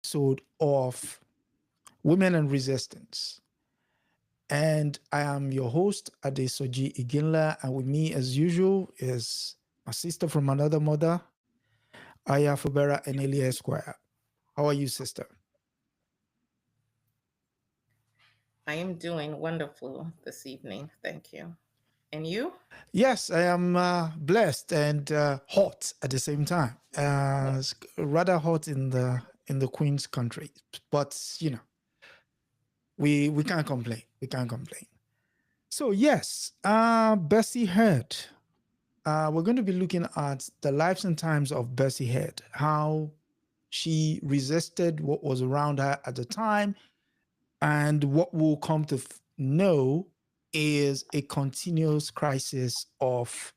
episode of Women and Resistance. And I am your host, Adesoji Iginla, and with me, as usual, is my sister from another mother, Aya Fubara Eneli Esquire. How are you, sister? I am doing wonderful this evening. Thank you. And you? Yes, I am blessed and hot at the same time. It's rather hot in the Queen's country, but we can't complain. We can't complain. So yes, Bessie Head. We're going to be looking at the lives and times of Bessie Head, how she resisted what was around her at the time, and what we'll come to know is a continuous crisis of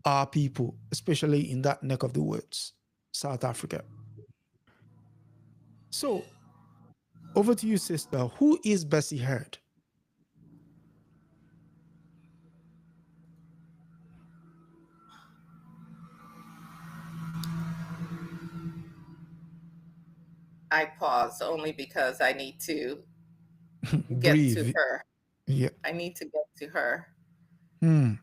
our people, especially in that neck of the woods, South Africa. So, over to you, sister. Who is Bessie Head? I pause only because I need to get to Breathe. her. Yeah. I need to get to her. Hmm.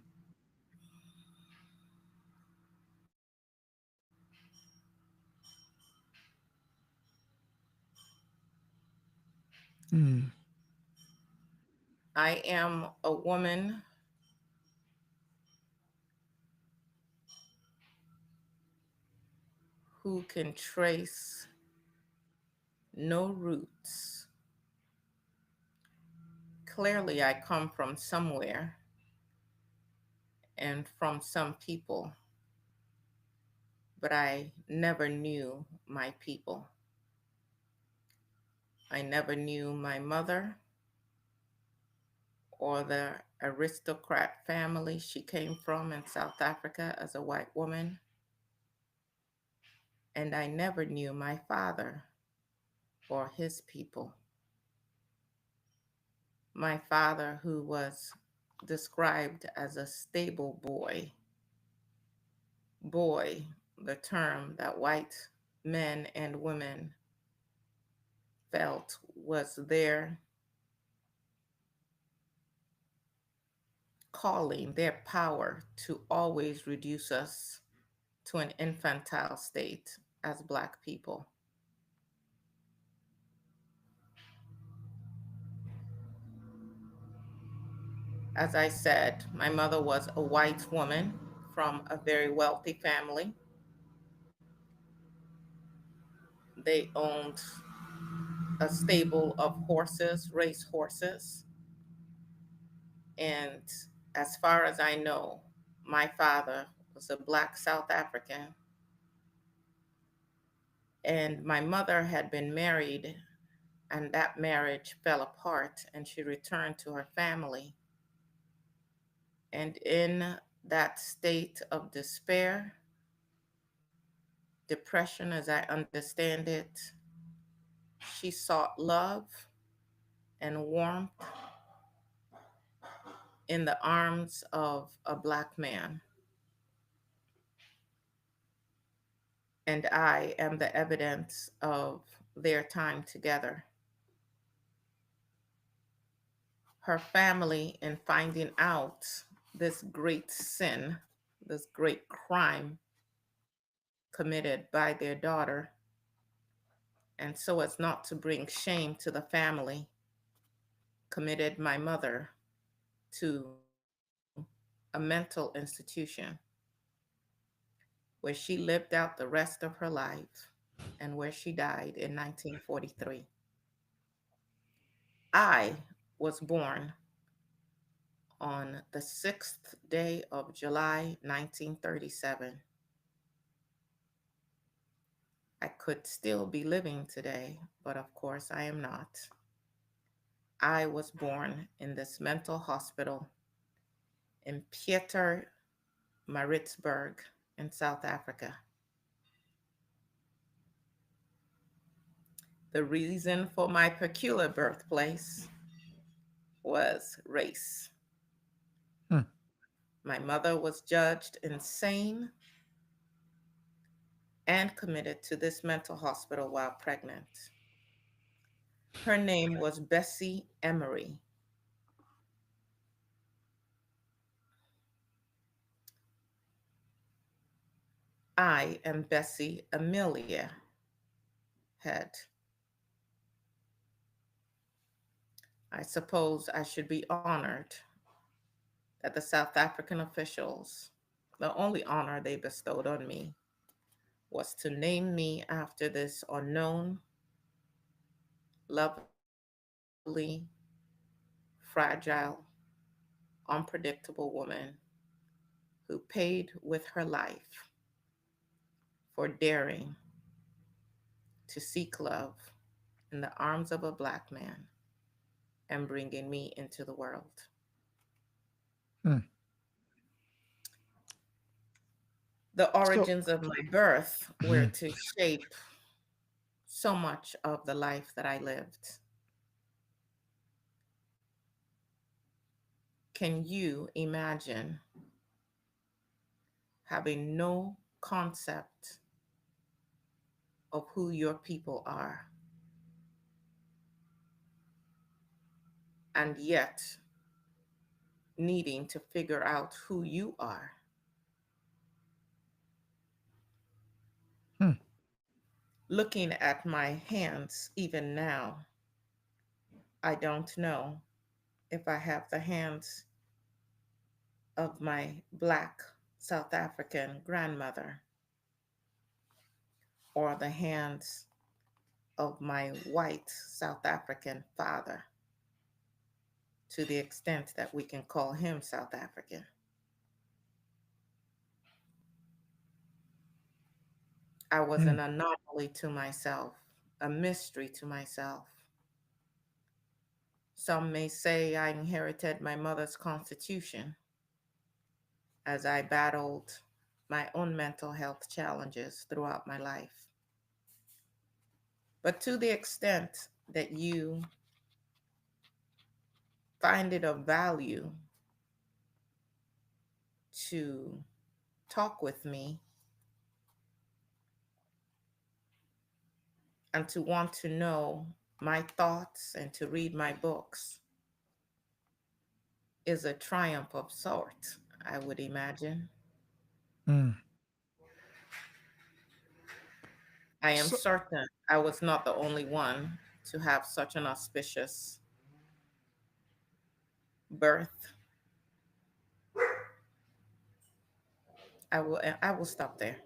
Hmm. I am a woman who can trace no roots. Clearly, I come from somewhere and from some people, but I never knew my people. I never knew my mother or the aristocrat family she came from in South Africa as a white woman. And I never knew my father or his people. My father, who was described as a stable boy, the term that white men and women felt was their calling, their power to always reduce us to an infantile state as Black people. As I said, my mother was a white woman from a very wealthy family. They owned a stable of horses, race horses. And as far as I know, my father was a Black South African. And my mother had been married, and that marriage fell apart, and she returned to her family. And in that state of despair, depression as I understand it, she sought love and warmth in the arms of a Black man. And I am the evidence of their time together. Her family, in finding out this great sin, this great crime committed by their daughter, and so as not to bring shame to the family, committed my mother to a mental institution where she lived out the rest of her life and where she died in 1943. I was born on the 6th day of July 1937. I could still be living today, but of course I am not. I was born in this mental hospital in Pieter Maritzburg in South Africa. The reason for my peculiar birthplace was race. Hmm. My mother was judged insane and committed to this mental hospital while pregnant. Her name was Bessie Emery. I am Bessie Amelia Head. I suppose I should be honored that the South African officials, the only honor they bestowed on me, was to name me after this unknown, lovely, fragile, unpredictable woman who paid with her life for daring to seek love in the arms of a Black man and bringing me into the world. Hmm. The So, origins of my birth were mhm. to shape so much of the life that I lived. Can you imagine having no concept of who your people are, and yet needing to figure out who you are? Hmm. Looking at my hands, even now, I don't know if I have the hands of my Black South African grandmother or the hands of my white South African father, to the extent that we can call him South African. I was Hmm. an anomaly to myself, a mystery to myself. Some may say I inherited my mother's constitution as I battled my own mental health challenges throughout my life. But to the extent that you find it of value to talk with me and to want to know my thoughts and to read my books, is a triumph of sort, I would imagine. Hmm. I am So, certain I was not the only one to have such an auspicious birth. I will stop there.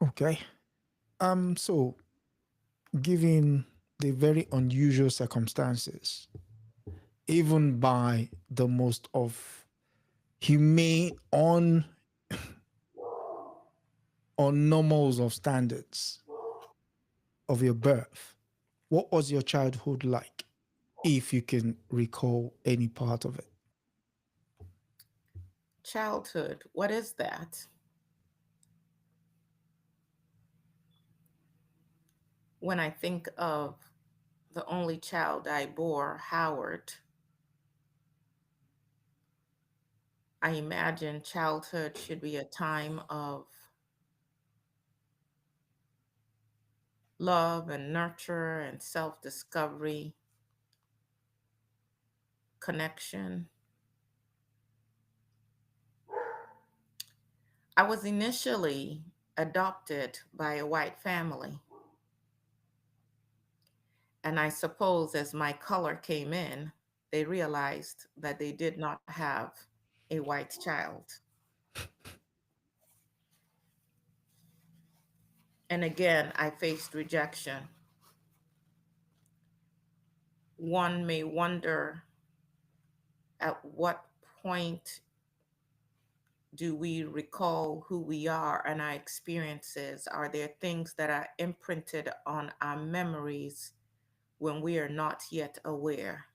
okay. So given the very unusual circumstances, even by the most of humane on normals of standards of your birth, what was your childhood like, if you can recall any part of it? Childhood, what is that? When I think of the only child I bore, Howard, I imagine childhood should be a time of love and nurture and self discovery, connection. I was initially adopted by a white family. And I suppose as my color came in, they realized that they did not have a white child. And again, I faced rejection. One may wonder, at what point do we recall who we are and our experiences? Are there things that are imprinted on our memories when we are not yet aware?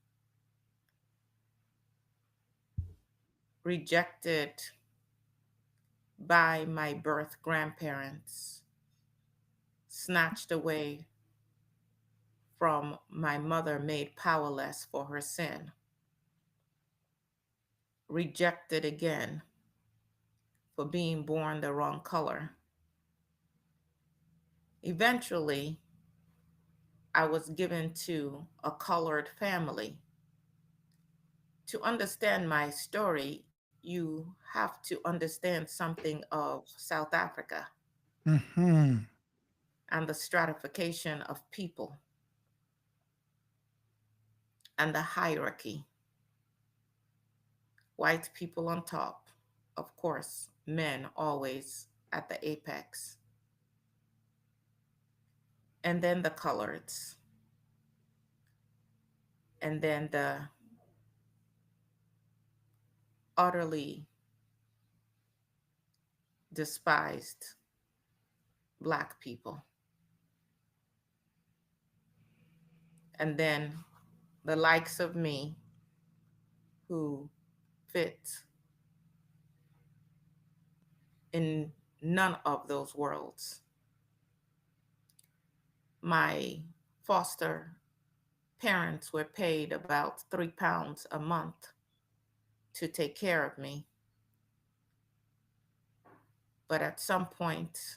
Rejected by my birth grandparents, snatched away from my mother, made powerless for her sin, rejected again for being born the wrong color, Eventually, I was given to a colored family. To understand my story, you have to understand something of South Africa Mm-hmm. and the stratification of people and the hierarchy. White people on top, of course, men always at the apex, and then the coloreds, and then the utterly despised Black people, and then the likes of me who fit in none of those worlds. My foster parents were paid about £3 a month to take care of me. But at some point,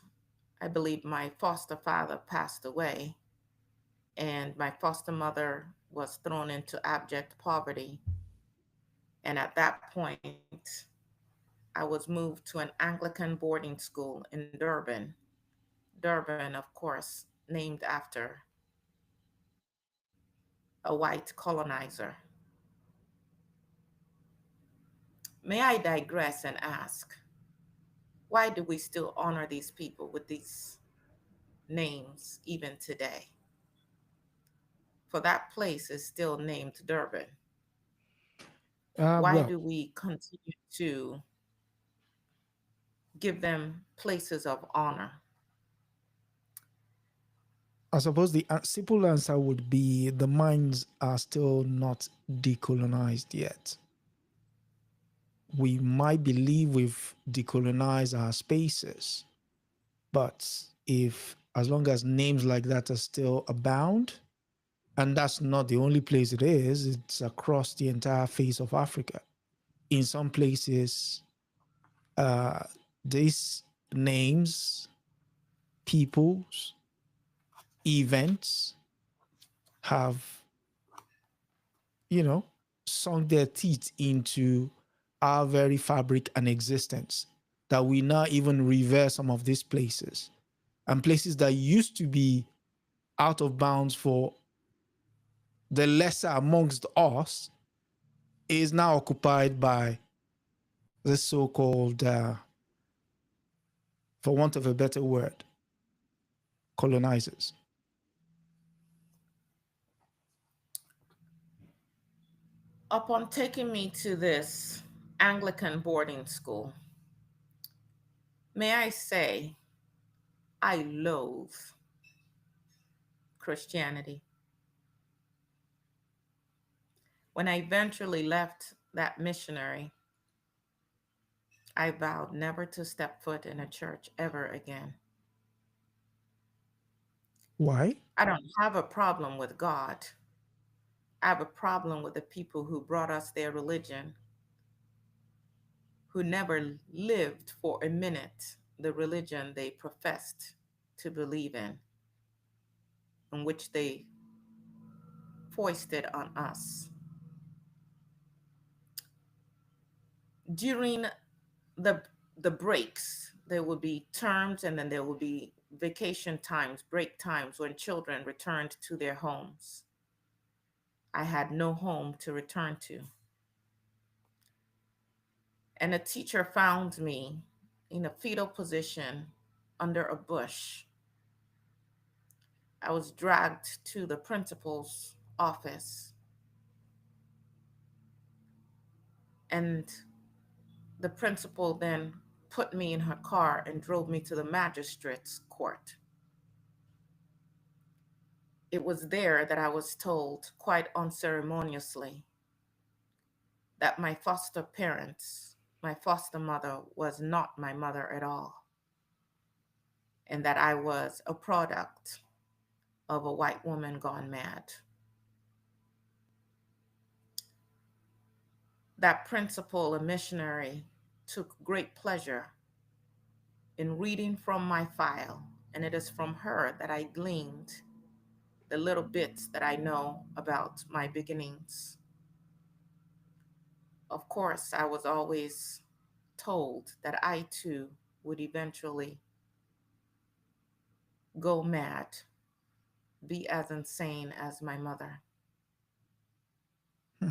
I believe my foster father passed away, and my foster mother was thrown into abject poverty. And at that point, I was moved to an Anglican boarding school in Durban. Durban, of course, named after a white colonizer. May I digress and ask, why do we still honor these people with these names even today? For that place is still named Durban. Why Well, do we continue to give them places of honor? I suppose the simple answer would be the minds are still not decolonized yet. We might believe we've decolonized our spaces, but if, as long as names like that are still abound, and that's not the only place it is, it's across the entire face of Africa. In some places, uh, these names, peoples, events have, you know, sunk their teeth into our very fabric and existence, that we now even revere some of these places. And places that used to be out of bounds for the lesser amongst us is now occupied by the so-called, for want of a better word, colonizers. Upon taking me to this Anglican boarding school, may I say, I loathe Christianity. When I eventually left that missionary, I vowed never to step foot in a church ever again. Why? I don't have a problem with God. I have a problem with the people who brought us their religion, who never lived for a minute the religion they professed to believe in which they foisted on us. During the the breaks, there will be terms and then there will be vacation times, break times when children returned to their homes. I had no home to return to. And a teacher found me in a fetal position under a bush. I was dragged to the principal's office, and the principal then put me in her car and drove me to the magistrate's court. It was there that I was told, quite unceremoniously, that my foster parents, my foster mother, was not my mother at all, and that I was a product of a white woman gone mad. That principal, a missionary, took great pleasure in reading from my file and it is from her that I gleaned the little bits that I know about my beginnings. Of course, I was always told that I too would eventually go mad, be as insane as my mother. Hmm.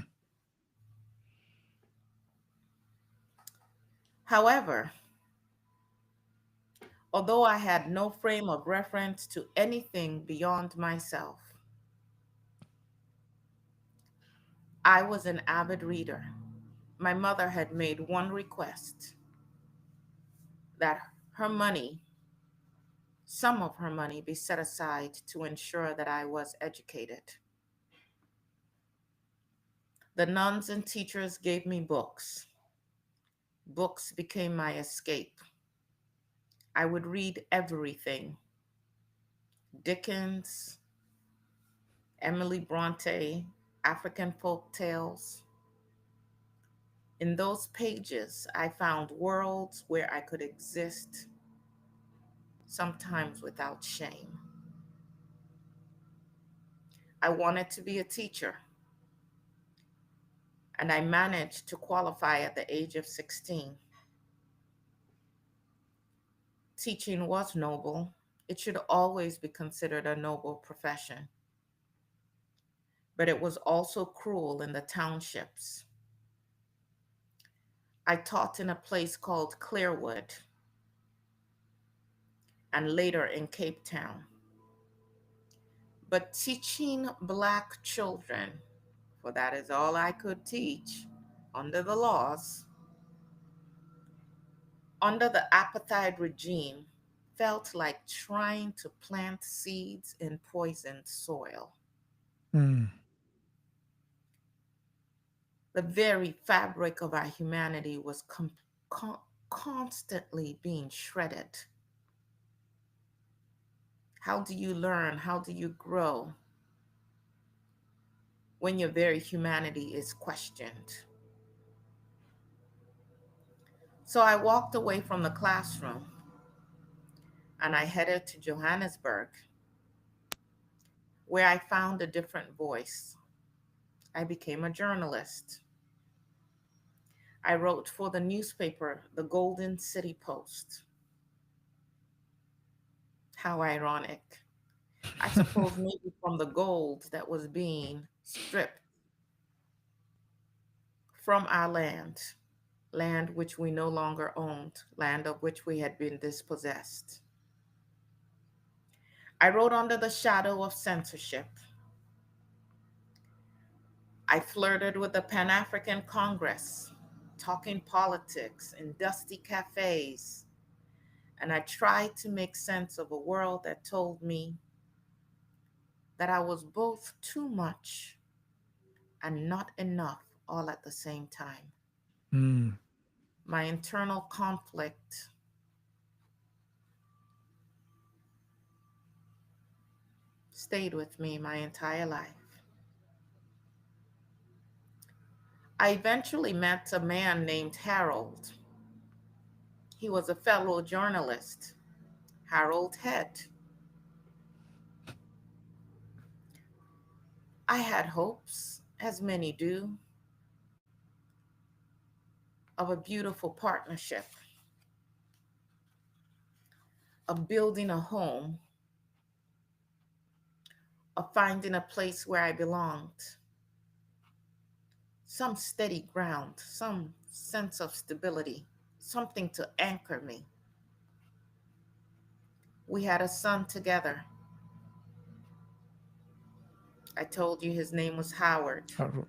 However, although I had no frame of reference to anything beyond myself, I was an avid reader. My mother had made one request that her money, some of her money, be set aside to ensure that I was educated. The nuns and teachers gave me books. Books became my escape. I would read everything: Dickens, Emily Bronte, African folk tales. In those pages, I found worlds where I could exist, sometimes without shame. I wanted to be a teacher, and I managed to qualify at the age of 16. Teaching was noble. It should always be considered a noble profession, but it was also cruel in the townships. I taught in a place called Clearwood and later in Cape Town. But teaching Black children, for that is all I could teach under the laws, under the apartheid regime, felt like trying to plant seeds in poisoned soil. Hmm. The very fabric of our humanity was con- constantly being shredded. How do you learn? How do you grow when your very humanity is questioned? So I walked away from the classroom and I headed to Johannesburg, where I found a different voice. I became a journalist. I wrote for the newspaper, the Golden City Post. How ironic. I suppose maybe from the gold that was being stripped from our land, land which we no longer owned, land of which we had been dispossessed. I wrote under the shadow of censorship. I flirted with the Pan African Congress, talking politics in dusty cafes, and I tried to make sense of a world that told me that I was both too much and not enough all at the same time. Hmm. My internal conflict stayed with me my entire life. I eventually met a man named Harold. He was a fellow journalist, Harold Head. I had hopes, as many do, of a beautiful partnership, of building a home, of finding a place where I belonged, some steady ground, some sense of stability, something to anchor me. We had a son together. I told you his name was Howard, Harold.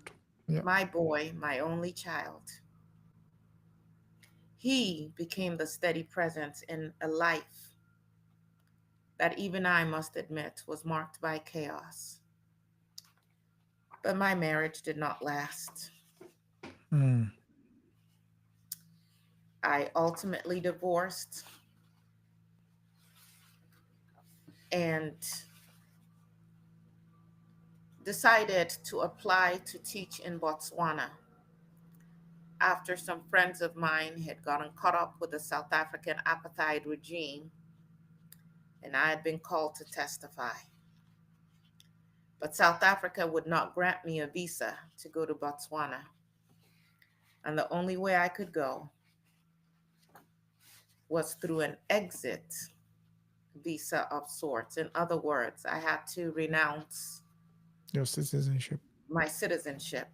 Yeah. my boy, my only child. He became the steady presence in a life that even I must admit was marked by chaos. But my marriage did not last. Hmm. I ultimately divorced and decided to apply to teach in Botswana after some friends of mine had gotten caught up with the South African apartheid regime and I had been called to testify. But South Africa would not grant me a visa to go to Botswana, and the only way I could go was through an exit visa of sorts. In other words, I had to renounce Your citizenship, my citizenship.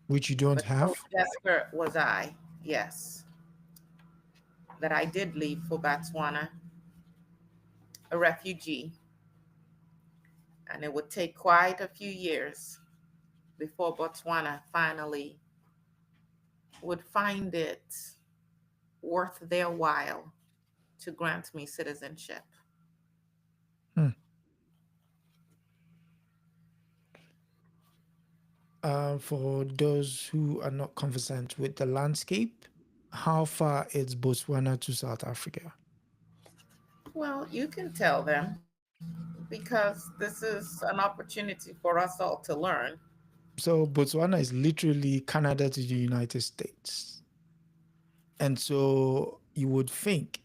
which you don't But so have. desperate was I, yes, that I did leave for Botswana, a refugee, and it would take quite a few years before Botswana finally would find it worth their while to grant me citizenship. Hmm. For those who are not conversant with the landscape, how far is Botswana to South Africa? Well, you can tell them because this is an opportunity for us all to learn. So Botswana is literally Canada to the United States. And so you would think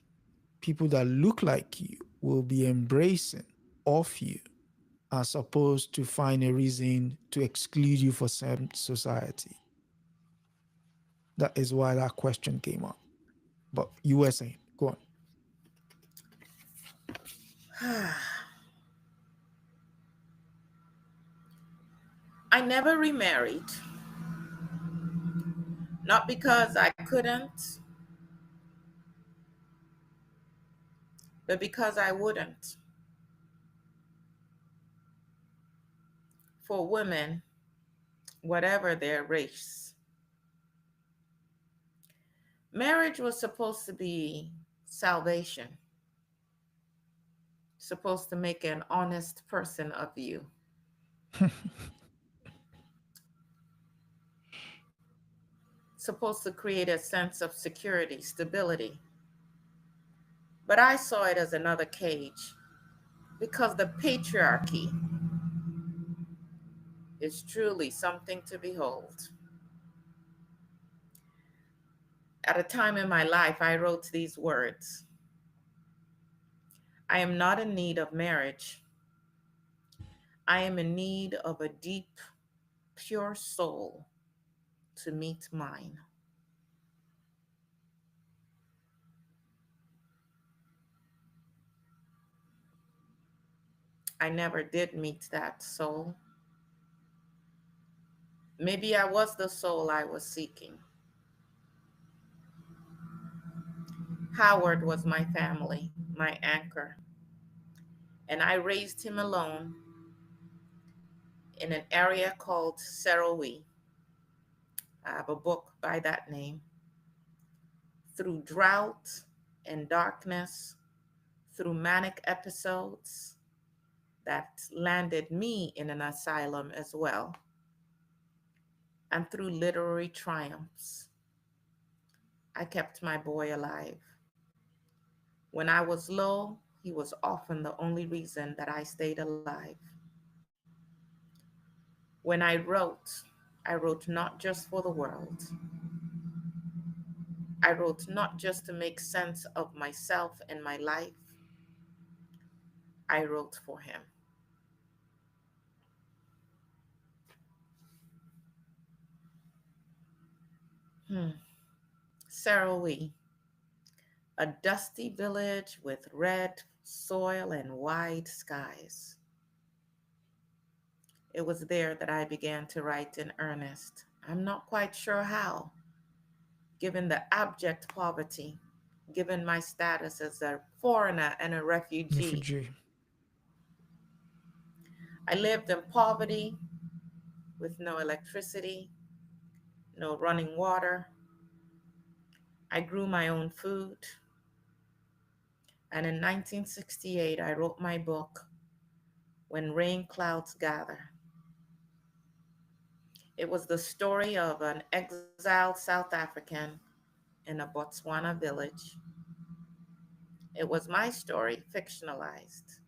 people that look like you will be embracing of you as opposed to find a reason to exclude you for some society. That is why that question came up. But you were saying, go on. I never remarried, not because I couldn't, but because I wouldn't. For women, whatever their race, marriage was supposed to be salvation, supposed to make an honest person of you, supposed to create a sense of security, stability. But I saw it as another cage because the patriarchy is truly something to behold. At a time in my life, I wrote these words: I am not in need of marriage. I am in need of a deep, pure soul to meet mine. I never did meet that soul. Maybe I was the soul I was seeking. Howard was my family, my anchor, and I raised him alone in an area called Serowe. I have a book by that name. Through drought and darkness, through manic episodes that landed me in an asylum as well, and through literary triumphs, I kept my boy alive. When I was low, he was often the only reason that I stayed alive. When I wrote not just for the world. I wrote not just to make sense of myself and my life. I wrote for him. Hmm. Sarowe, a dusty village with red soil and wide skies. It was there that I began to write in earnest. I'm not quite sure how, given the abject poverty, given my status as a foreigner and a refugee. Refugee. I lived in poverty with no electricity, no running water. I grew my own food. And in 1968, I wrote my book, When Rain Clouds Gather. It was the story of an exiled South African in a Botswana village. It was my story, fictionalized.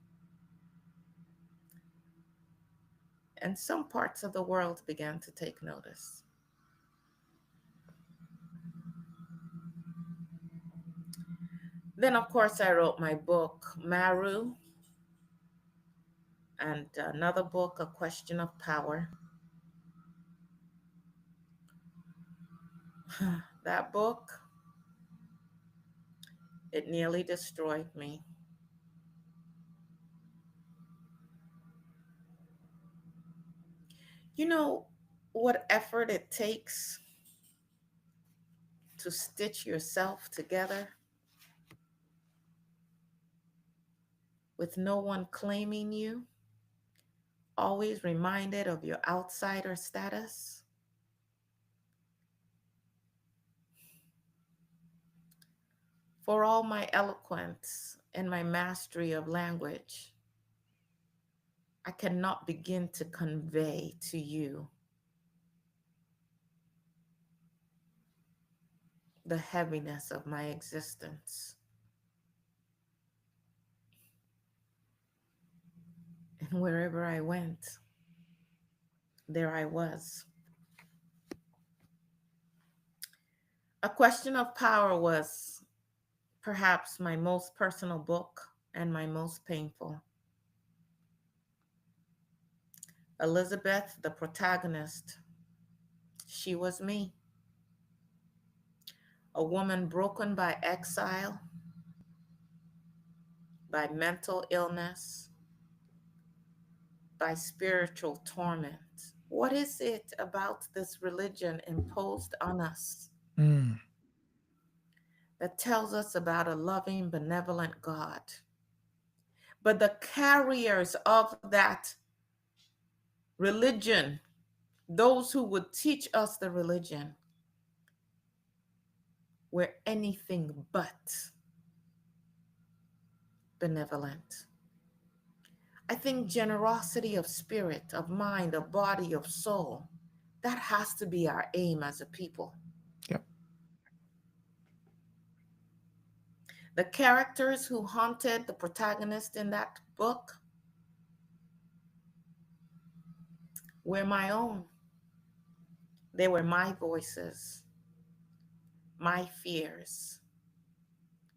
And some parts of the world began to take notice. Then, of course, I wrote my book, Maru, and another book, A Question of Power. That book, it nearly destroyed me. You know what effort it takes to stitch yourself together with no one claiming you, always reminded of your outsider status? For all my eloquence and my mastery of language, I cannot begin to convey to you the heaviness of my existence. And wherever I went, there I was. A Question of Power was perhaps my most personal book and my most painful. Elizabeth, the protagonist, she was me, a woman broken by exile, by mental illness, by spiritual torment. What is it about this religion imposed on us Mm. that tells us about a loving, benevolent God? But the carriers of that religion, those who would teach us the religion, were anything but benevolent. I think generosity of spirit, of mind, of body, of soul, that has to be our aim as a people. Yeah. The characters who haunted the protagonist in that book were my own. They were my voices, my fears,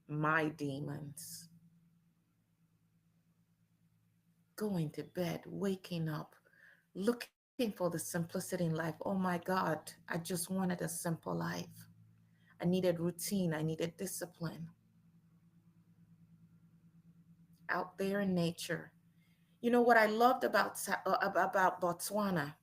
my demons. Going to bed, waking up, looking for the simplicity in life. Oh my God, I just wanted a simple life. I needed routine, I needed discipline out there in nature. You know what I loved about Botswana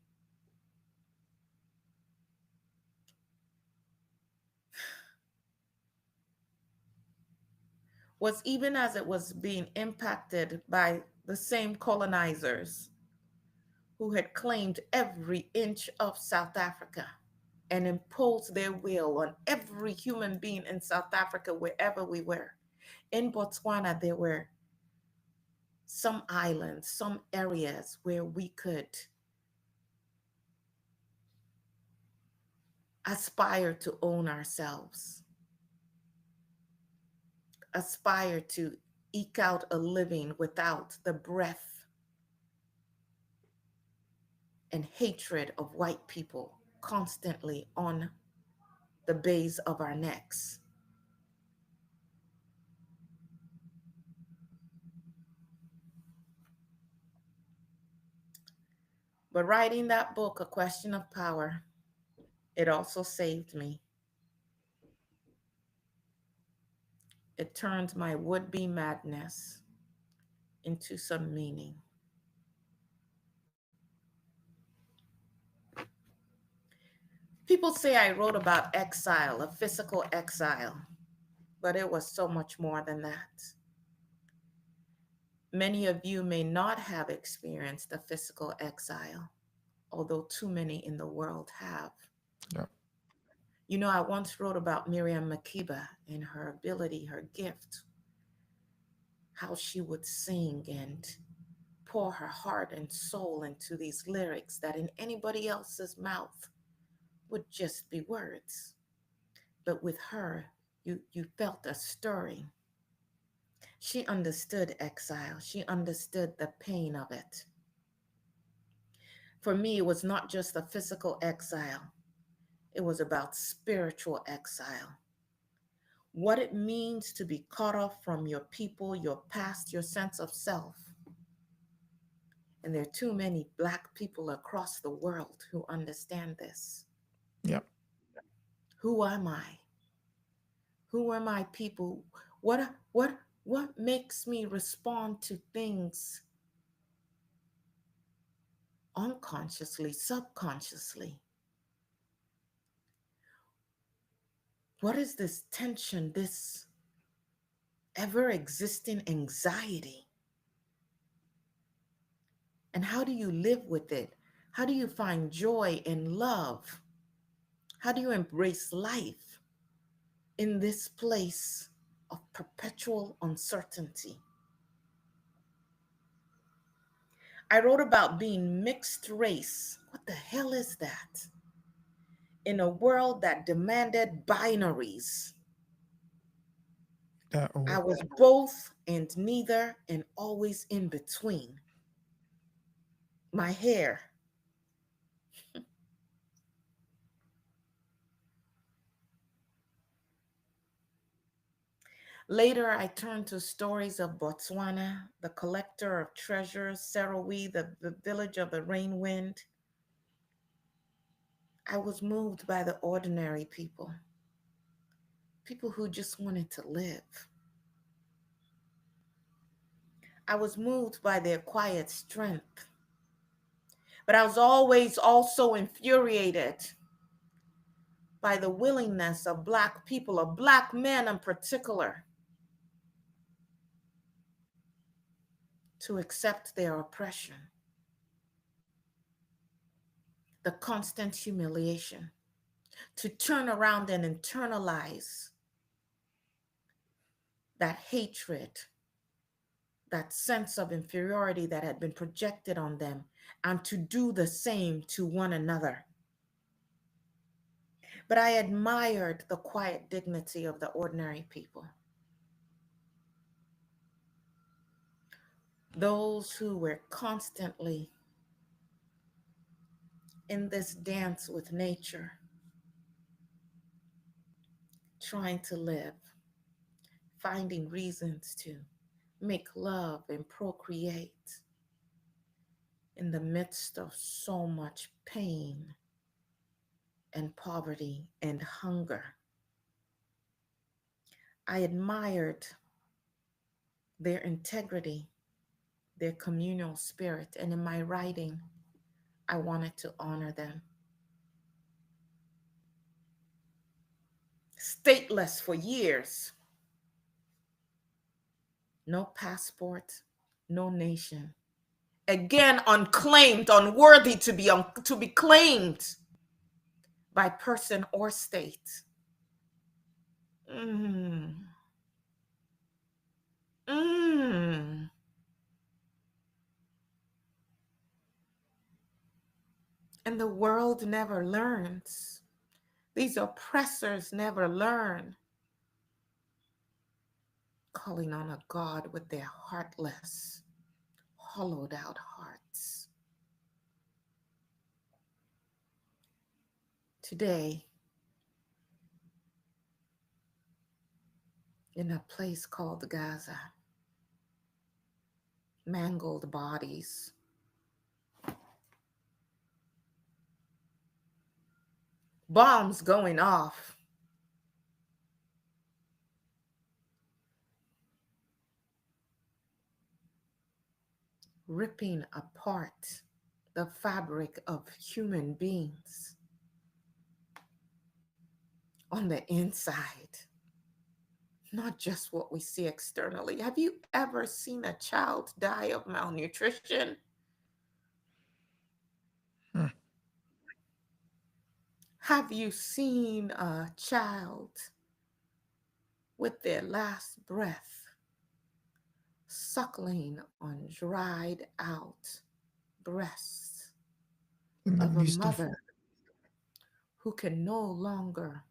was even as it was being impacted by the same colonizers who had claimed every inch of South Africa and imposed their will on every human being in South Africa, wherever we were. In Botswana, there were some islands, some areas where we could aspire to own ourselves, aspire to eke out a living without the breath and hatred of white people constantly on the base of our necks. But writing that book, A Question of Power, it also saved me. It turned my would-be madness into some meaning. People say I wrote about exile, a physical exile, but it was so much more than that. Many of you may not have experienced a physical exile, although too many in the world have. Yeah. You know, I once wrote about Miriam Makeba and her ability, her gift, how she would sing and pour her heart and soul into these lyrics that in anybody else's mouth would just be words. But with her, you felt a stirring. She understood exile. She understood the pain of it. For me, it was not just a physical exile. It was about spiritual exile. what it means to be cut off from your people, your past, your sense of self. And there are too many Black people across the world who understand this. Yeah. Who am I? Who are my people? What makes me respond to things unconsciously, subconsciously? What is this tension, this ever existing anxiety? And how do you live with it? How do you find joy and love? How do you embrace life in this place of perpetual uncertainty? I wrote about being mixed race. What the hell is that? In a world that demanded binaries. I Oh, was both and neither and always in between. My hair. Later, I turned to stories of Botswana, the collector of treasures, Sarowe, the village of the rain wind. I was moved by the ordinary people, people who just wanted to live. I was moved by their quiet strength, but I was always also infuriated by the willingness of Black people, of Black men in particular, to accept their oppression, the constant humiliation, to turn around and internalize that hatred, that sense of inferiority that had been projected on them, and to do the same to one another. But I admired the quiet dignity of the ordinary people, those who were constantly in this dance with nature, trying to live, finding reasons to make love and procreate in the midst of so much pain and poverty and hunger. I admired their integrity, their communal spirit, and in my writing, I wanted to honor them. Stateless for years, no passport, no nation. Again, unclaimed, unworthy to be claimed by person or state. Mm. Mm. And the world never learns. These oppressors never learn, calling on a God with their heartless, hollowed out hearts. Today, in a place called Gaza, mangled bodies, bombs going off, ripping apart the fabric of human beings on the inside, not just what we see externally. Have you ever seen a child die of malnutrition? hmm. Have you seen a child with their last breath suckling on dried out breasts In the of a midst of mother who can no longer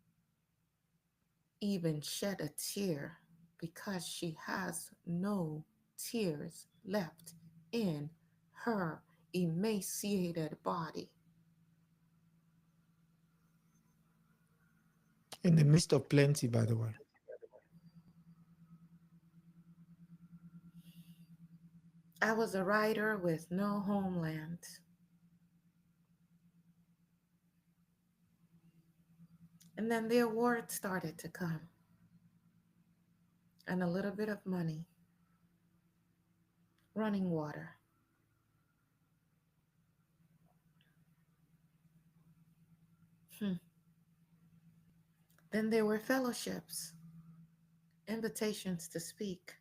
even shed a tear because she has no tears left in her emaciated body? in the midst of plenty, by the way. I was a writer with no homeland. And then the awards started to come, and a little bit of money, running water. Hmm. Then there were fellowships, invitations to speak.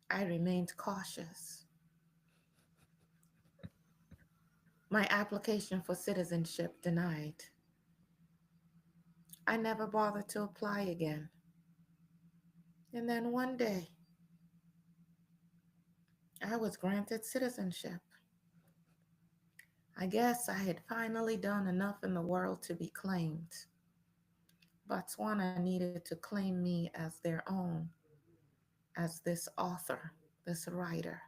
I remained cautious. My application for citizenship denied. I never bothered to apply again. And then one day, I was granted citizenship. I guess I had finally done enough in the world to be claimed. Botswana needed to claim me as their own, as this author, this writer.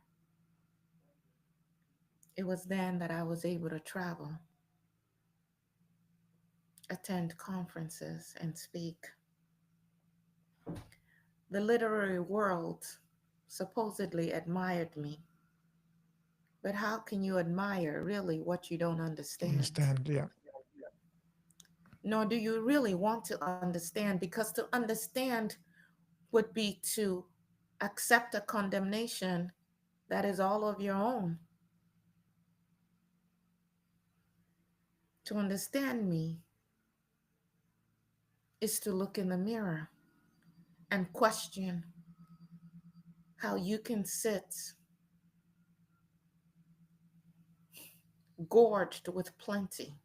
It was then that I was able to travel, attend conferences, and speak. The literary world supposedly admired me, but how can you admire really what you don't understand? Understand? Yeah. Nor do you really want to understand, because to understand would be to accept a condemnation that is all of your own. To understand me is to look in the mirror and question how you can sit gorged with plenty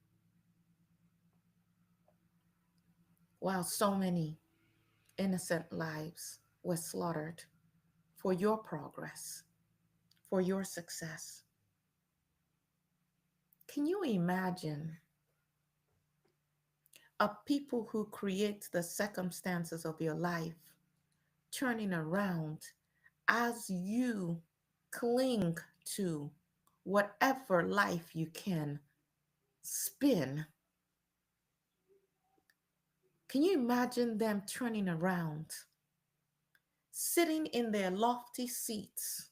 while so many innocent lives were slaughtered for your progress, for your success. Can you imagine a people who create the circumstances of your life turning around as you cling to whatever life you can spin? Can you imagine them turning around, sitting in their lofty seats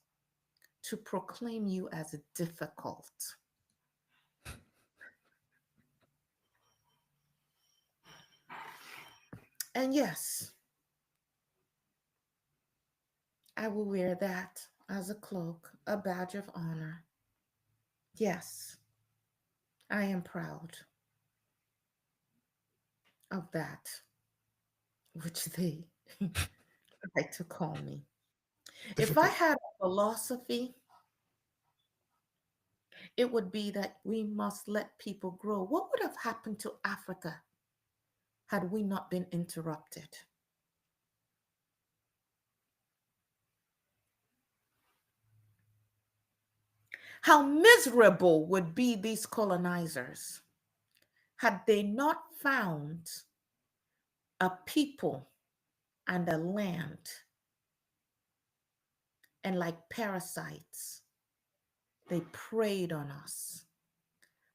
to proclaim you as difficult? And yes, I will wear that as a cloak, a badge of honor. Yes, I am proud of that which they like to call me. If I Difficult. had a philosophy, it would be that we must let people grow. What would have happened to Africa had we not been interrupted? How miserable would be these colonizers had they not found a people and a land, and like parasites, they preyed on us,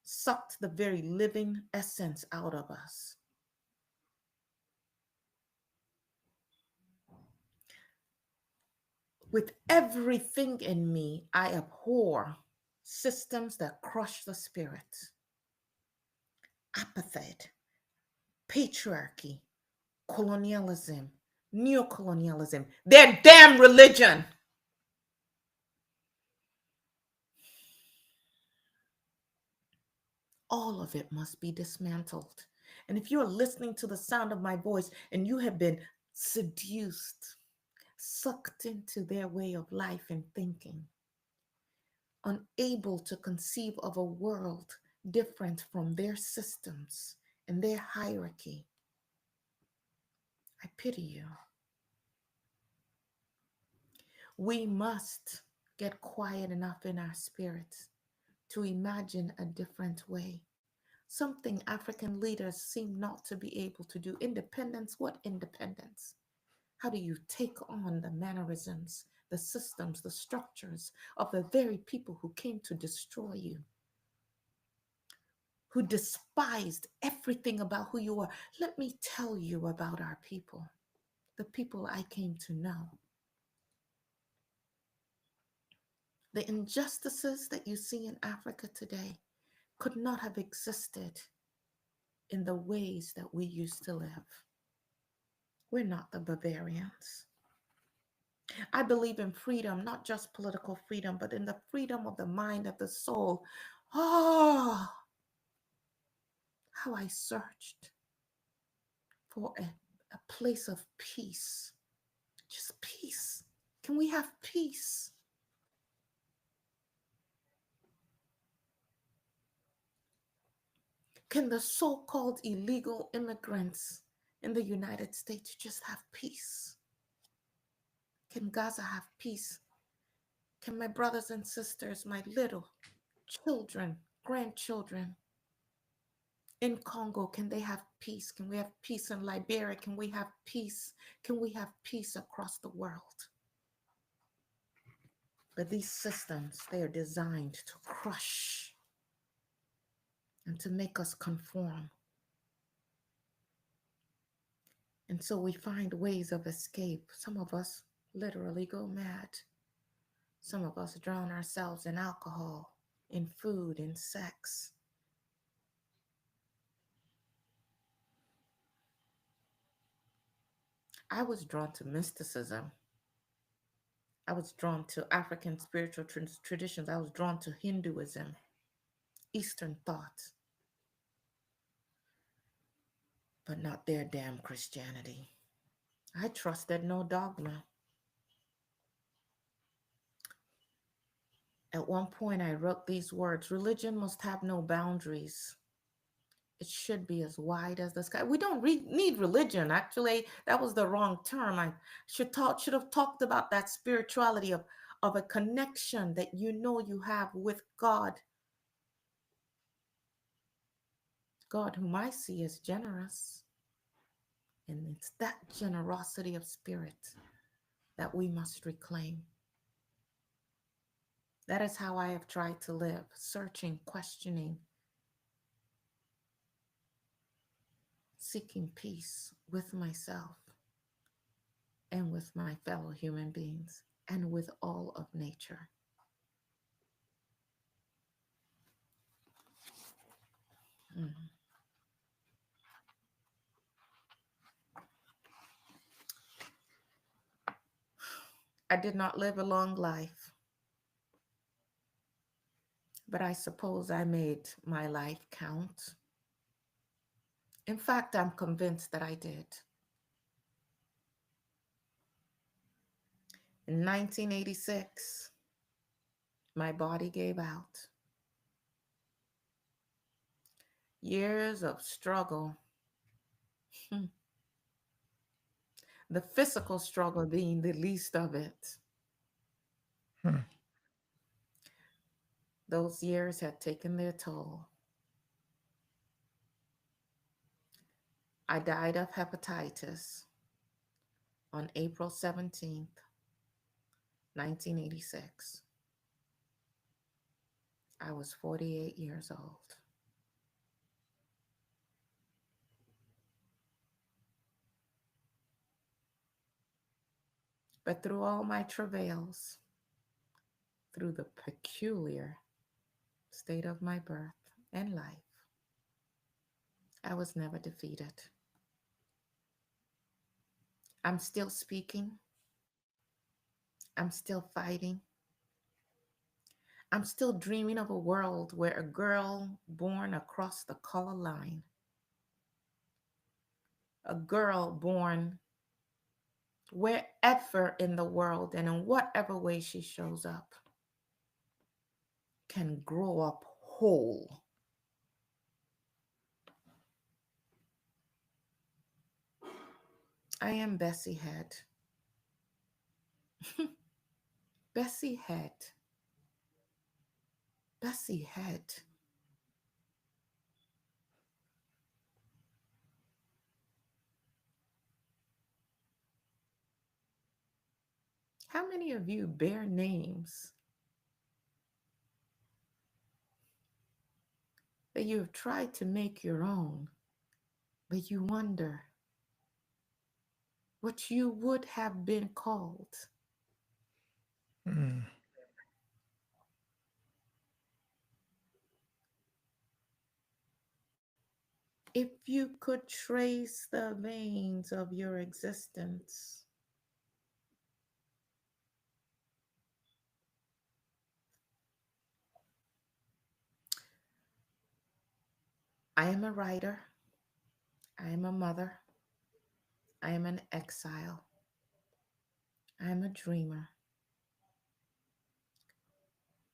sucked the very living essence out of us. With everything in me, I abhor systems that crush the spirit, apartheid, patriarchy, colonialism, neocolonialism, their damn religion. All of it must be dismantled. And if you're listening to the sound of my voice and you have been seduced, sucked into their way of life and thinking, unable to conceive of a world different from their systems and their hierarchy, I pity you. We must get quiet enough in our spirits to imagine a different way. Something African leaders seem not to be able to do. Independence? What independence? How do you take on the mannerisms, the systems, the structures of the very people who came to destroy you, who despised everything about who you are? Let me tell you about our people, the people I came to know. The injustices that you see in Africa today could not have existed in the ways that we used to live. We're not the barbarians. I believe in freedom, not just political freedom, but in the freedom of the mind, of the soul. Oh, how I searched for a place of peace. Just peace. Can we have peace? Can the so called illegal immigrants in the United States just have peace? Can Gaza have peace? Can my brothers and sisters, my little children, grandchildren in Congo, can they have peace? Can we have peace in Liberia? Can we have peace? Can we have peace across the world? But these systems, they are designed to crush and to make us conform. And so we find ways of escape. Some of us literally go mad. Some of us drown ourselves in alcohol, in food, in sex. I was drawn to mysticism. I was drawn to African spiritual traditions. I was drawn to Hinduism, Eastern thought, but not their damn Christianity. I trusted no dogma. At one point, I wrote these words: religion must have no boundaries. It should be as wide as the sky. We don't need religion. Actually, that was the wrong term. I should have talked about that spirituality of a connection that you know you have with God. God, whom I see as generous. And it's that generosity of spirit that we must reclaim. That is how I have tried to live, searching, questioning, seeking peace with myself and with my fellow human beings and with all of nature. Mm. I did not live a long life, but I suppose I made my life count. In fact, I'm convinced that I did. In 1986, my body gave out. Years of struggle, the physical struggle being the least of it. Hmm. Those years had taken their toll. I died of hepatitis on April 17th, 1986. I was 48 years old. But through all my travails, through the peculiar state of my birth and life, I was never defeated. I'm still speaking. I'm still fighting. I'm still dreaming of a world where a girl born across the color line, a girl born wherever in the world and in whatever way she shows up, can grow up whole. I am Bessie Head. Bessie Head. Bessie Head. How many of you bear names that you have tried to make your own, but you wonder what you would have been called? Hmm. If you could trace the veins of your existence, I am a writer, I am a mother, I am an exile, I am a dreamer.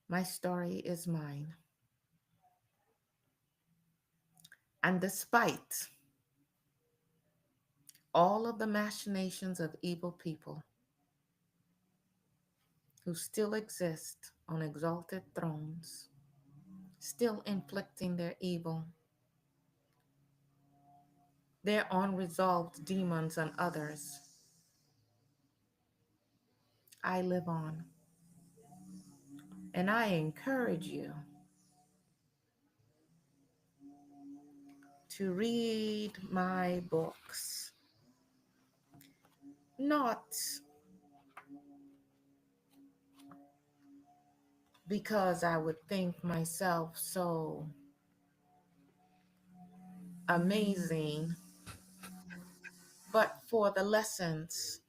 My story is mine. And despite all of the machinations of evil people who still exist on exalted thrones, still inflicting their evil, their unresolved demons on others, I live on. And I encourage you to read my books, not because I would think myself so amazing, but for the lessons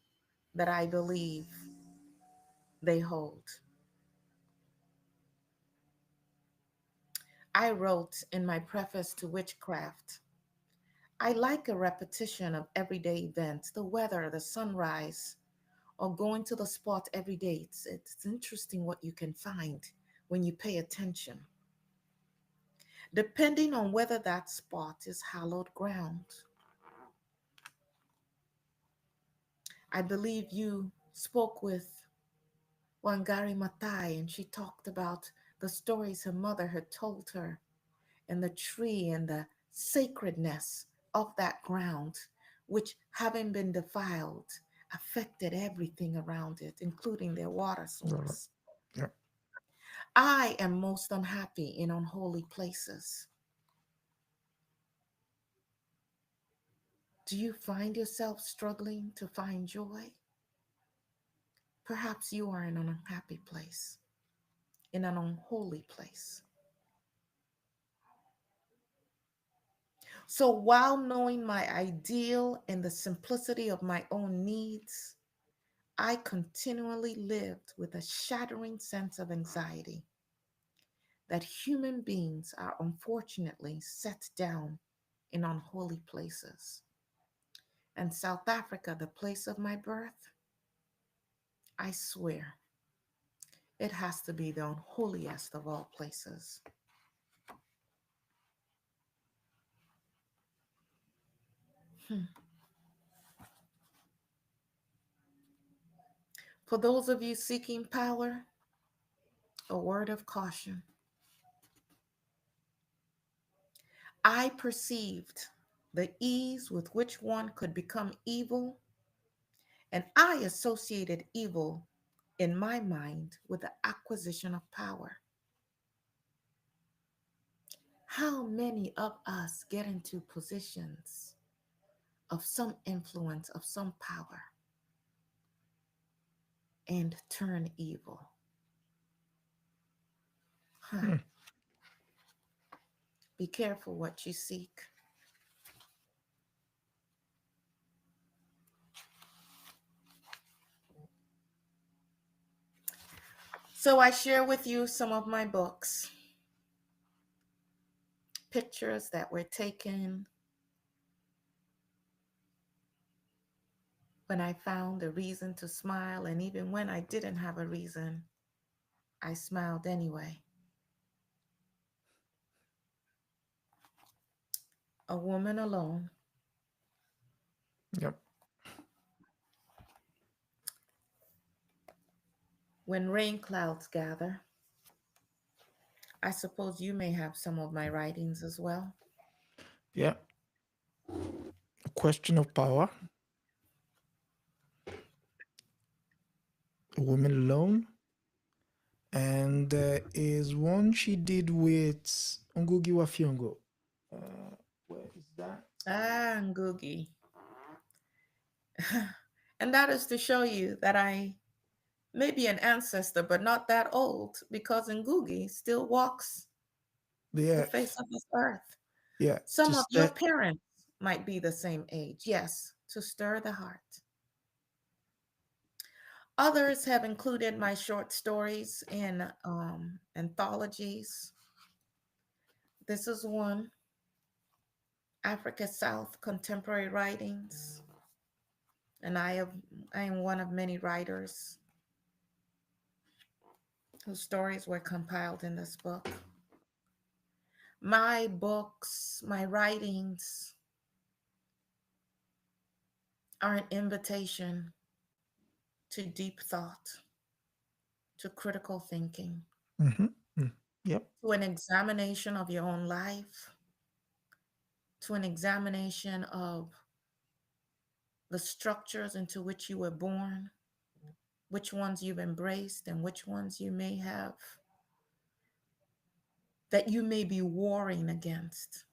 that I believe they hold. I wrote in my preface to Witchcraft, I like a repetition of everyday events, the weather, the sunrise, or going to the spot every day. It's interesting what you can find when you pay attention, depending on whether that spot is hallowed ground. I believe you spoke with Wangari Maathai, and she talked about the stories her mother had told her, and the tree and the sacredness of that ground, which, having been defiled, affected everything around it, including their water Yeah. source. Yeah. I am most unhappy in unholy places. Do you find yourself struggling to find joy? Perhaps you are in an unhappy place, in an unholy place. So while knowing my ideal and the simplicity of my own needs, I continually lived with a shattering sense of anxiety that human beings are unfortunately set down in unholy places. And South Africa, the place of my birth, I swear it has to be the unholiest of all places. Hmm. For those of you seeking power, a word of caution. I perceived the ease with which one could become evil, and I associated evil in my mind with the acquisition of power. How many of us get into positions of some influence, of some power, and turn evil? Huh. Hmm. Be careful what you seek. So I share with you some of my books, pictures that were taken when I found a reason to smile, and even when I didn't have a reason, I smiled anyway. A woman alone. Yep. When rain clouds gather. I suppose you may have some of my writings as well. Yeah. A question of power. A woman alone. And there is one she did with Ngugi wa Thiong'o. Where is that? Ah, Ngugi. And that is to show you that I may be an ancestor, but not that old, because Ngugi still walks The the face earth. of this earth. Yeah, Some of just your parents might be the same age. Yes, to stir the heart. Others have included my short stories in anthologies. This is one, Africa South Contemporary Writings, and I am one of many writers whose stories were compiled in this book. My books, my writings are an invitation to deep thought, to critical thinking, mhm, mm, yep. to an examination of your own life, to an examination of the structures into which you were born, which ones you've embraced, and which ones you may have, that you may be warring against.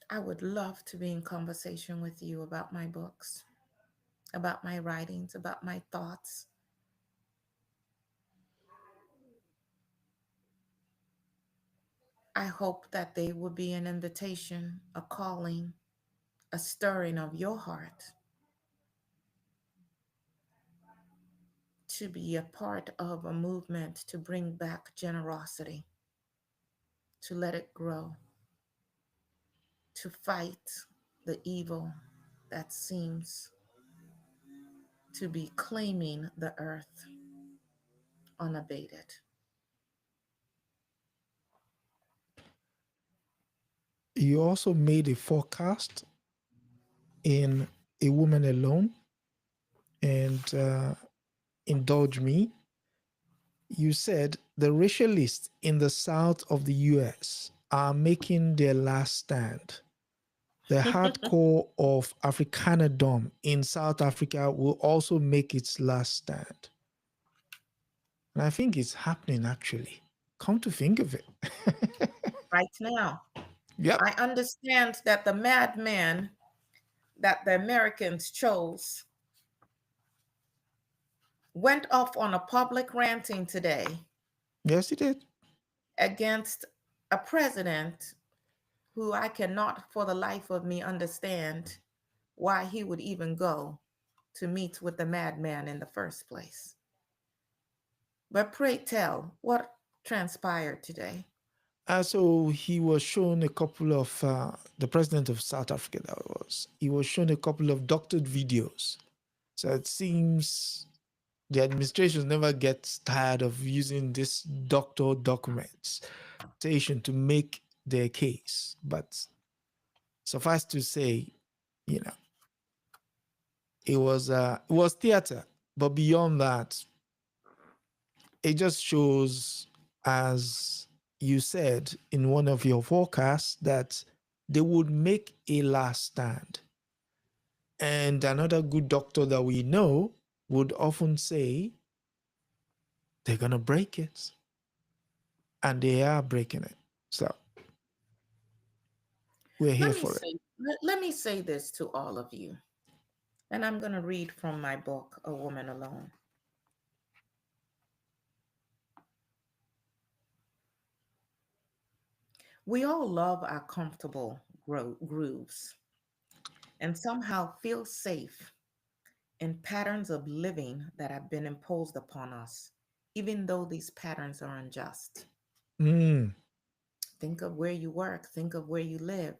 I would love to be in conversation with you about my books, about my writings, about my thoughts. I hope that they will be an invitation, a calling, a stirring of your heart to be a part of a movement to bring back generosity, to let it grow, to fight the evil that seems to be claiming the earth unabated. You also made a forecast in A Woman Alone, and indulge me. You said the racialists in the south of the US are making their last stand. The hardcore of Afrikanerdom in South Africa will also make its last stand. And I think it's happening actually. Come to think of it. Right now, Yep. I understand that the madman that the Americans chose went off on a public ranting today Yes, it did. against a president who I cannot for the life of me understand why he would even go to meet with the madman in the first place. But pray tell, what transpired today? So he was shown a couple of, the president of South Africa, that was, he was shown a couple of doctored videos. So it seems the administration never gets tired of using this doctored documentation to make their case. But suffice to say, you know, it was theater. But beyond that, it just shows, as you said in one of your forecasts, that they would make a last stand. And another good doctor that we know would often say they're going to break it. And they are breaking it. So we're here for it. Let me say this to all of you. And I'm going to read from my book, A Woman Alone. We all love our comfortable grooves and somehow feel safe in patterns of living that have been imposed upon us, even though these patterns are unjust. Mm, Think of where you work, think of where you live,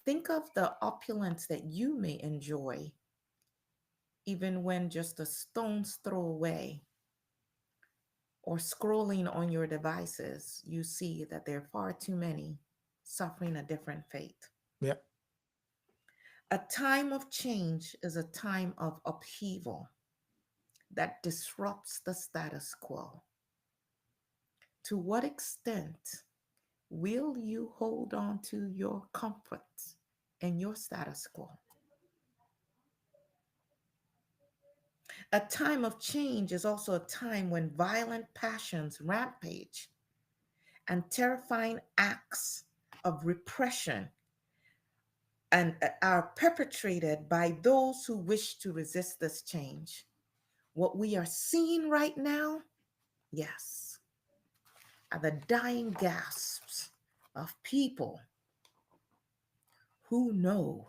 think of the opulence that you may enjoy, even when just a stone's throw away or scrolling on your devices, you see that there are far too many suffering a different fate. yeah. A time of change is a time of upheaval that disrupts the status quo. To what extent will you hold on to your comforts and your status quo? A time of change is also a time when violent passions rampage and terrifying acts of repression and are perpetrated by those who wish to resist this change. What we are seeing right now, yes, are the dying gasps of people who know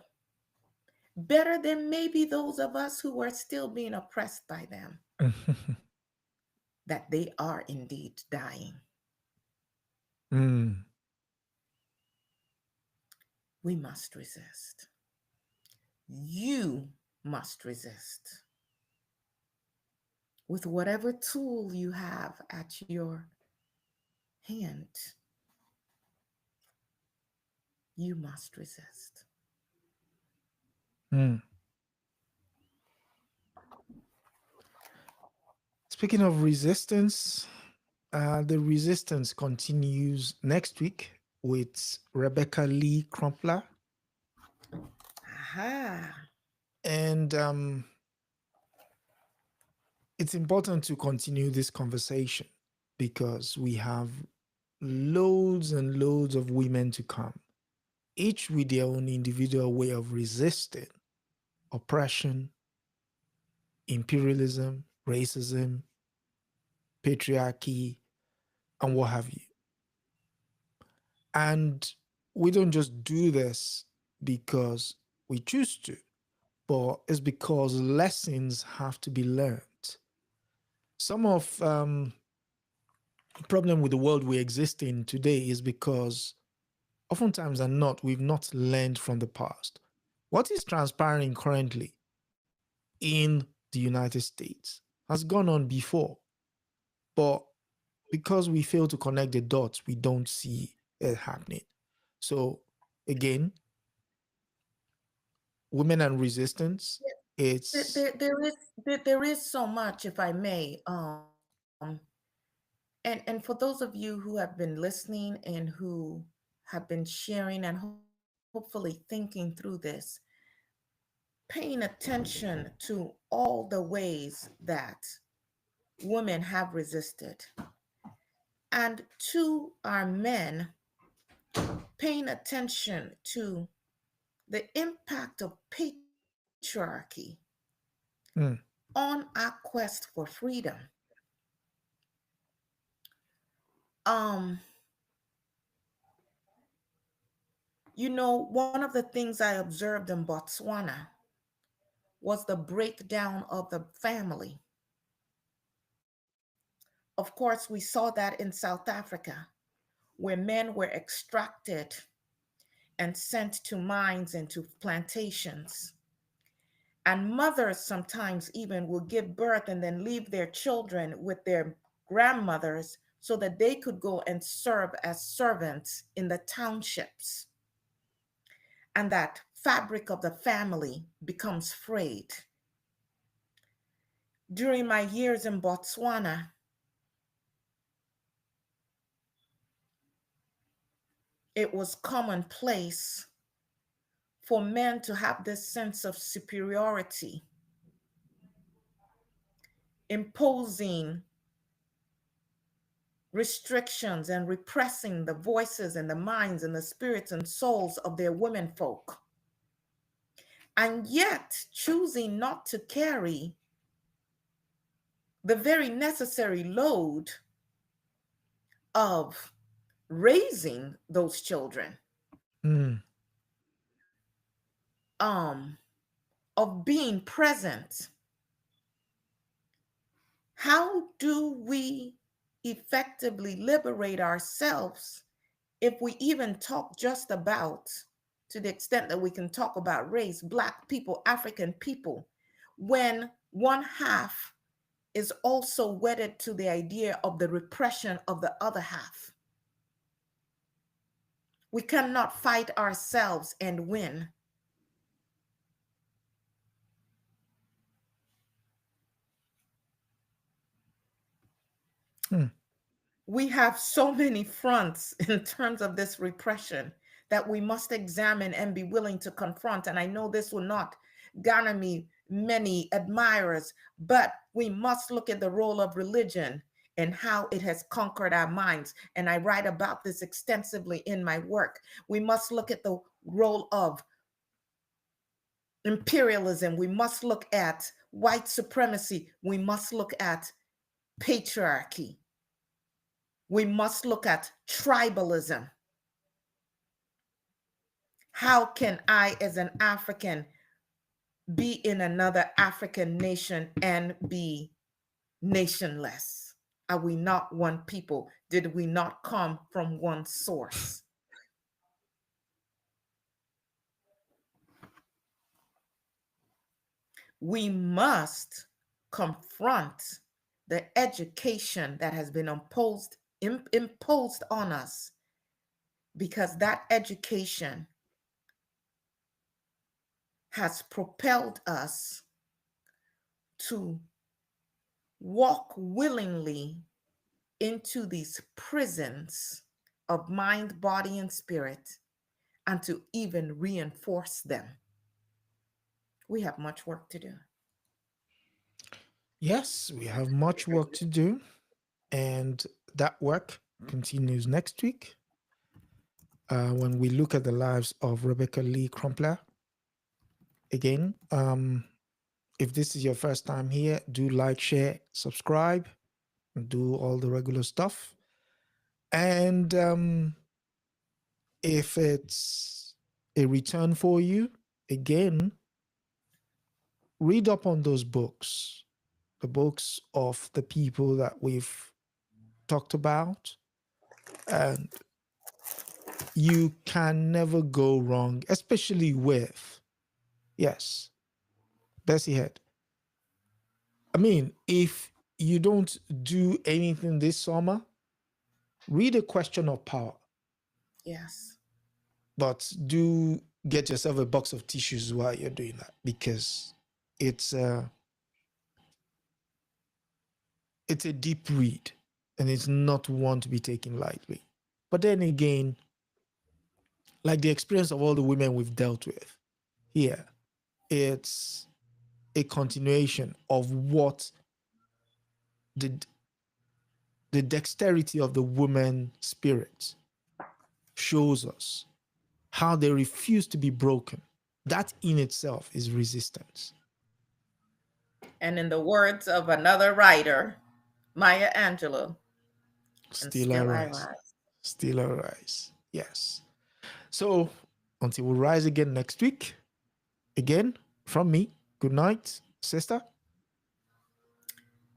better than maybe those of us who are still being oppressed by them that they are indeed dying. Mm. We must resist. You must resist with whatever tool you have at your hand. You must resist. Mm. Speaking of resistance, the resistance continues next week with Rebecca Lee Crumpler. Aha. And it's important to continue this conversation because we have loads and loads of women to come, each with their own individual way of resisting oppression, imperialism, racism, patriarchy, and what have you. And we don't just do this because we choose to, but it's because lessons have to be learned. Some of the problem with the world we exist in today is because oftentimes and not, we've not learned from the past. What is transpiring currently in the United States has gone on before, but because we fail to connect the dots, we don't see it happening. So again, women and resistance, it's There is so much, if I may. And for those of you who have been listening and who have been sharing and hopefully thinking through this, paying attention to all the ways that women have resisted, and to our men, paying attention to the impact of patriarchy mm, on our quest for freedom. Um, One of the things I observed in Botswana was the breakdown of the family. Of course, we saw that in South Africa, where men were extracted and sent to mines and to plantations. And mothers sometimes even will give birth and then leave their children with their grandmothers so that they could go and serve as servants in the townships. And that fabric of the family becomes frayed. During my years in Botswana, it was commonplace for men to have this sense of superiority, imposing restrictions and repressing the voices and the minds and the spirits and souls of their womenfolk, and yet choosing not to carry the very necessary load of raising those children, mm, um, of being present. How do we effectively liberate ourselves if we even talk just about, to the extent that we can talk about race, Black people, African people, when one half is also wedded to the idea of the repression of the other half? We cannot fight ourselves and win. mm, We have so many fronts in terms of this repression that we must examine and be willing to confront. And I know this will not garner me many admirers, but we must look at the role of religion and how it has conquered our minds. And I write about this extensively in my work. We must look at the role of imperialism. We must look at white supremacy. We must look at patriarchy. We must look at tribalism. How can I, as an African, be in another African nation and be nationless? Are we not one people? Did we not come from one source? We must confront the education that has been imposed on us, because that education has propelled us to walk willingly into these prisons of mind, body, and spirit, and to even reinforce them. We have much work to do. Yes, we have much work to do, and that work continues next week when we look at the lives of Rebecca Lee Crumpler. Again, if this is your first time here, do like, share, subscribe, and do all the regular stuff. And if it's a return for you, again, read up on those books, the books of the people that we've talked about, and you can never go wrong, especially with, yes, Bessie Head. I mean, if you don't do anything this summer, read A Question of Power. Yes. But do get yourself a box of tissues while you're doing that, because it's a deep read and it's not one to be taken lightly. But then again, like the experience of all the women we've dealt with here, it's a continuation of what the dexterity of the woman spirit shows us, how they refuse to be broken. That in itself is resistance. And in the words of another writer, Maya Angelou, and Still I still I rise. rise. Still I rise. Yes. So until we rise again next week, again from me, good night, sister.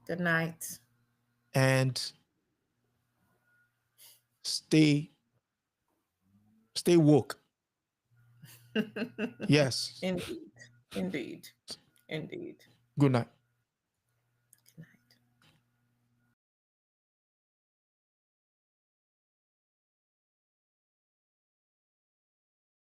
Good night. And stay woke. Yes. Indeed. Indeed. Indeed. Good night.